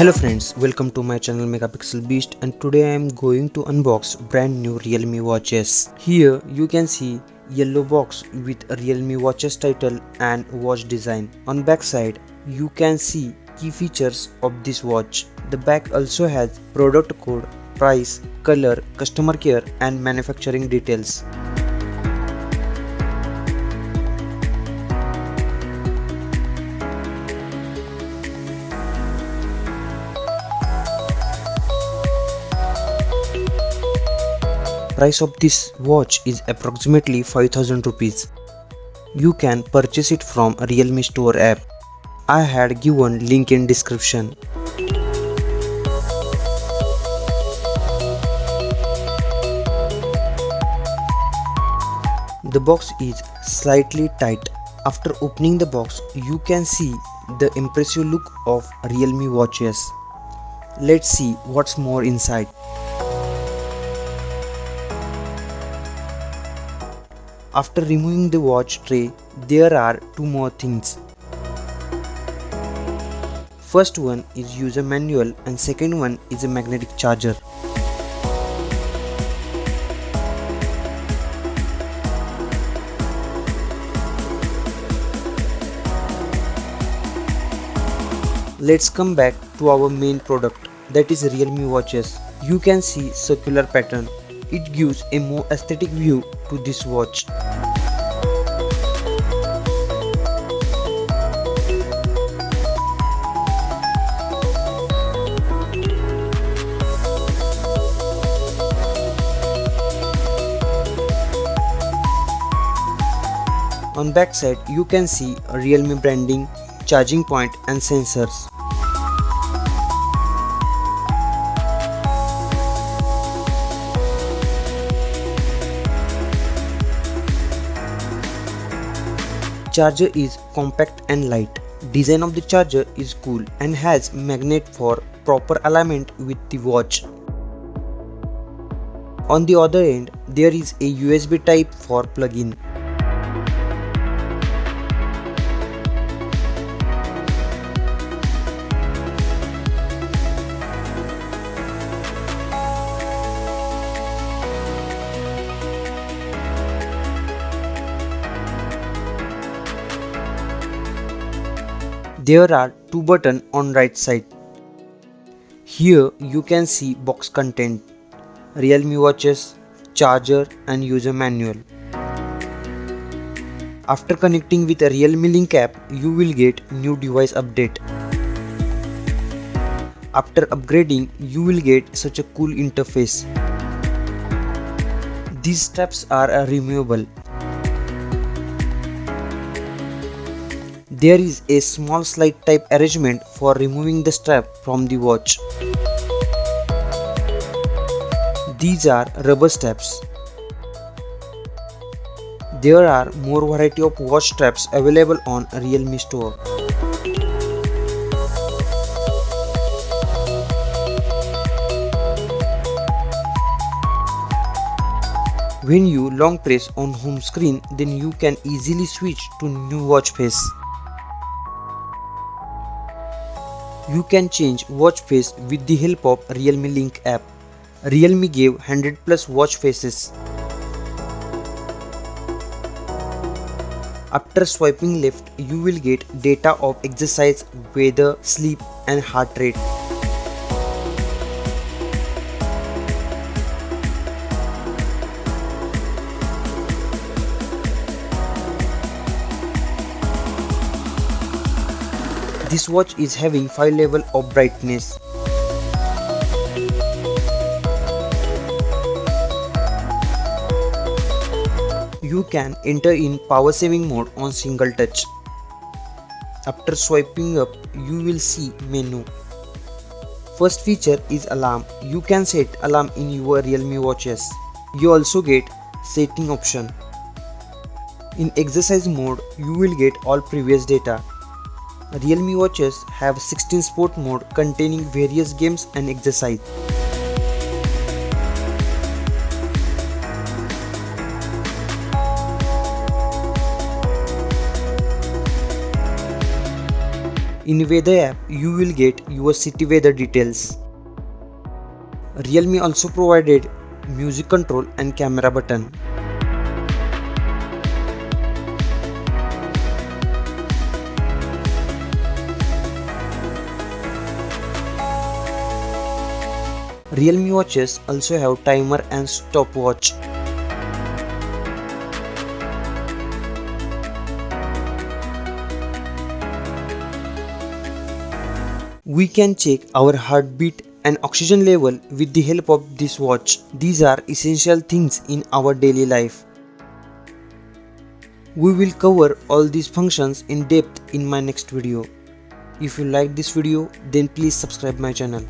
Hello friends, welcome to my channel Megapixel Beast, and today I am going to unbox brand new Realme watches. Here you can see yellow box with Realme watches title and watch design. On back side you can see key features of this watch. The back also has product code, price, color, customer care and manufacturing details. Price of this watch is approximately 5000 rupees. You can purchase it from Realme store app. I had given link in description. The box is slightly tight. After opening the box, you can see the impressive look of Realme watches. Let's see what's more inside. After removing the watch tray, there are two more things. First one is user manual and second one is a magnetic charger. Let's come back to our main product, that is Realme watches. You can see circular pattern. It gives a more aesthetic view to this watch. On back side you can see a Realme branding, charging point and sensors. Charger is compact and light. Design of the charger is cool and has magnet for proper alignment with the watch. On the other end, there is a USB type for plug-in. There are two buttons on right side. Here you can see box content, Realme watches, charger and user manual. After connecting with a Realme Link app, you will get new device update. After upgrading, you will get such a cool interface. These straps are removable. There is a small slide type arrangement for removing the strap from the watch. These are rubber straps. There are more variety of watch straps available on Realme store. When you long press on home screen, then you can easily switch to new watch face. You can change watch face with the help of Realme Link app. Realme gave 100 plus watch faces. After swiping left, you will get data of exercise, weather, sleep and heart rate. This watch is having 5 levels of brightness. You can enter in power saving mode on single touch. After swiping up, you will see menu. First feature is alarm. You can set alarm in your Realme watches. You also get setting option. In exercise mode, you will get all previous data. Realme watches have 16 sport mode containing various games and exercise. In Weather app, you will get your city weather details. Realme also provided music control and camera button. Realme watches also have timer and stopwatch. We can check our heartbeat and oxygen level with the help of this watch. These are essential things in our daily life. We will cover all these functions in depth in my next video. If you like this video, then please subscribe my channel.